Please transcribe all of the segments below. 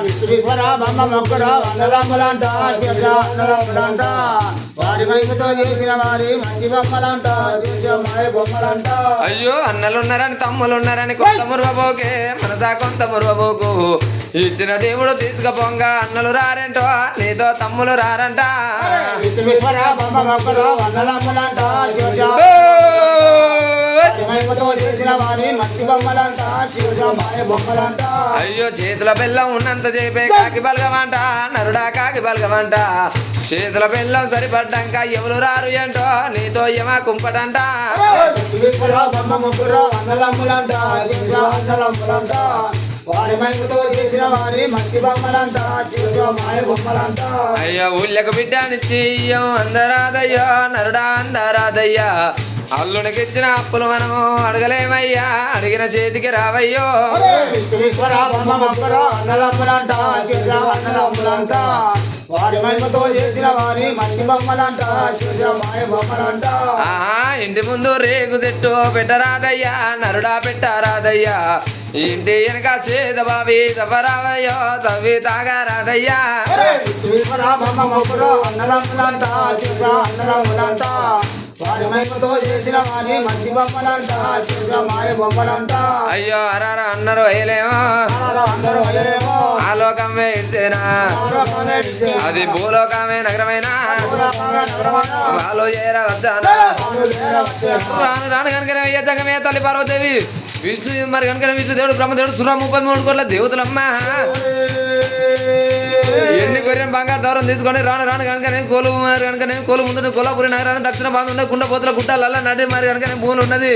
విశ్వేశ్వర బొమ్మ మొక్కరు అన్నదమ్ములంట అన్నదమ్ములంట వారి మైపుతో చేసిన వారి మంచి బొమ్మలంట మాయ బొమ్మలంట. అయ్యో అన్నలు ఉన్నారని తమ్ములు ఉన్నారని కొంత మురువబోకే మనసా కొంత మురువబోకు ఇచ్చిన దేవుడు తీసుకపోంగ అన్నలు రారంటో నీతో తమ్ములు రారంట. విశ్వేశ్వర బొమ్మ మొక్కరు అన్నదమ్ములంట చేసిన వారి మంచి బొమ్మలంట మాయ బొమ్మలంట. అయ్యో చేతుల బెల్లం ఉన్నంత చేపే కాకి బలగమంట నరుడా కాకి బలగమంట చేతుల బెల్లం సరిపడ్డాక ఎవరు రారు ఏంటో నీతో ఏమా కుంపటంట. అన్నదమ్ములంట అన్నదమ్ములంట వారి మైపుతో చేసిన వారి మంచి బొమ్మలంట మాయ బొమ్మలంట. అయ్యో ఊళ్ళకు బిడ్డానిచ్చి అందరాదయ్యో నరుడా అందరాదయ్యా అల్లుడికి ఇచ్చిన అప్పులు మనము అడగలేమయ్యా అడిగిన చేతికి రావయ్యో. విశ్వేశ్వర బొమ్మ మొక్కరు అన్నదమ్ములంట అన్నదమ్ములంట వారి మైపుతో చేసిన వారి మంచి బొమ్మలంట మాయ బొమ్మలంట. ఆహా ఇంటి ముందు రేగు చెట్టు పెట్టరాదయ్యా నరుడా పెట్టరాదయ్యా ఇంటి వెనక సేద బావి తవ్వరావయ్యో తవ్వి తాగారాదయ్యా. విశ్వేశ్వర బొమ్మ మొక్కరు అన్నదమ్ములంట అన్నదమ్ములంట వారి మైపుతో చేసిన వారి మంచి బొమ్మలంట మాయ బొమ్మలంట. అయ్యో అరారా అన్నారు వేయలేమో అందరూ ఆ లోకమే ఇడితేనా అది భూలోకమే నగరమైనా వాళ్ళు చేరా వచ్చానా రాను రాను కనుకనే అయ్యా జగమే తల్లి పార్వదేవి విష్ణు మరి కనుక విష్ణుదేవుడు బ్రహ్మదేవుడు సుర 33 కోట్ల దేవతలమ్మ ఎన్ని కొరియం బంగారు దూరం తీసుకొని రాను రాను కనుకనే కోలు మరి కనుకనే కోలు ముందు కోలాపురి నగరాన్ని దక్షిణ భాగం ఉన్న కుండపోతుల గుట్టాలల్లా నడి మరి కనుకనే భూములు ఉన్నది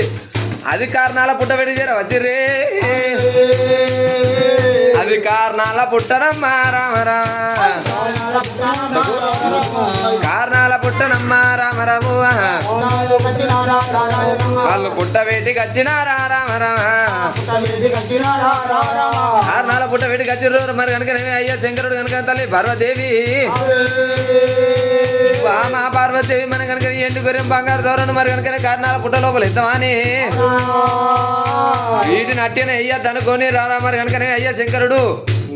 అది కారణాల పుట్ట పెట్టి చేర వచ్చిర్రే అది కారణాల పుట్టనమ్మ రామ రామ కారణాల పుట్టనమ్మ రామ రాము వాళ్ళు పుట్ట వేటికి వచ్చినారా రామ రామ కారణాల పుట్ట వేటికి వచ్చిర్రు మరి కనుక అయ్యా శంకరుడు కనుక తల్లి పార్వదేవి మా పార్వదేవి మన కనుక ఎండు గొర్రెం బంగారు దూరం మరి కనుక కారణాల పుట్ట లోపల ఇద్దామని వీటిని అట్టేనే అయ్యా అనుకొని రారా మరి కనుకనే అయ్యా శంకరుడు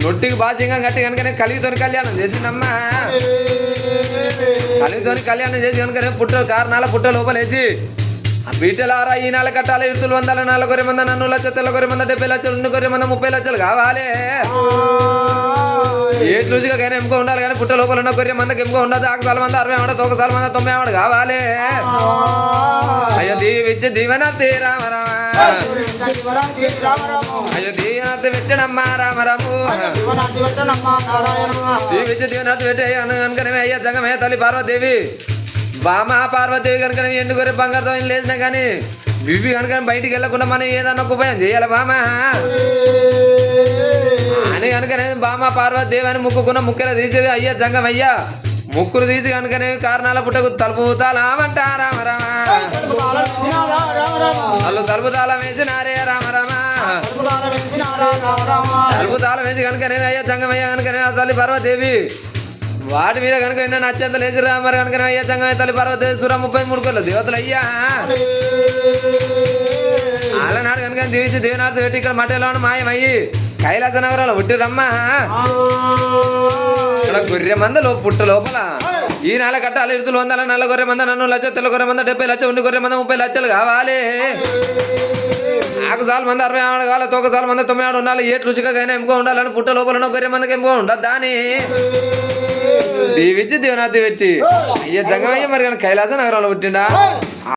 నొట్టికి భాషంగా గట్టి కనుకనే కలిగితోని కళ్యాణం చేసిందమ్మా కలిగితోని కళ్యాణం చేసి కనుకనే పుట్ట కారణాల పుట్ట లోపలేసి బీటలారా ఈ నెల కట్టాలి ఇరుతులు 100 కొరి మంది నన్ను లక్ష తెల్ల కొరి మంది 70 లక్షలు 2 కొరి మంది 30 లక్షలు కావాలి ఏ రుచిగా కానీ ఎంకో ఉండాలి కానీ పుట్ట లోపల ఉన్న కొరి మందికి ఎంకో ఉండదు 1 సాల మంది 60 ఆవిడ 1 సాల మంది 90 ఆవిడ కావాలి. అయ్యో దీవిచ్చి దీవెనర్తి రామ రామ అయ్యో దీవెనర్తి పెట్టనమ్మ రామ రాము దీవిచ్చి దీవెనర్తి పెట్టే కనుకనే అయ్యా జగమే తల్లి పార్వదేవి బామా పార్వదేవి కనుక ఎండుకొరే బంగారుతో లేచినా కానీ బివి కనుక బయటికి వెళ్ళకుండా మనం ఏదన్నా ఒక ఉపాయం చేయాలి బామా అని కనుకనే బామా పార్వదేవి అని ముక్కుకున్న ముక్కలు తీసేది అయ్యా జంగం అయ్యా ముక్కులు తీసి కనుకనే కారణాల పుట్టకు తలుపు తాళమంట రామ రామ వాళ్ళు తలుపు తాళం వేసినారే రామ రామ తలుపు తాళం వేసి కనుకనే అయ్యా జంగం అయ్యా కనుకనే తల్లి పార్వదేవి వాటి మీద కనుక ఎన్నో నచ్చేంత లేచి రామారు కనుక అయ్యా జంగమే తల్లి పార్వదేవి సుర 33 కోట్ల దేవతలు అయ్యా అలనాడు కనుక దీవించి దేవనార్థ పెట్టి ఇక్కడ మట్టెలో మాయమయ్యి కైలాస నగరంలో పుట్టిరమ్మా ఇక్కడ గొర్రె మంద పుట్ట లోపల ఈ నెల కట్టాలి ఇరుతులు 100 నల్ల గొర్రె మంద నన్ను లక్ష తెల్ల గొర్రె మంద 70 లక్షలు 2 గొర్రె మంద 30 లక్షలు కావాలి 1 సాల మంది 60 ఆవిడ కావాలి 1 సాల మంది 90 ఆవిడ ఉండాలి ఏ రుచిగా ఎంకో ఉండాలని పుట్ట లోపల ఉన్న గొర్రె మందకి ఎంకో ఉండదు దాని దీవిచ్చి దీవనార్థి పెట్టి అయ్యా జంగమయ్య మరి కైలాస నగరంలో పుట్టిండా.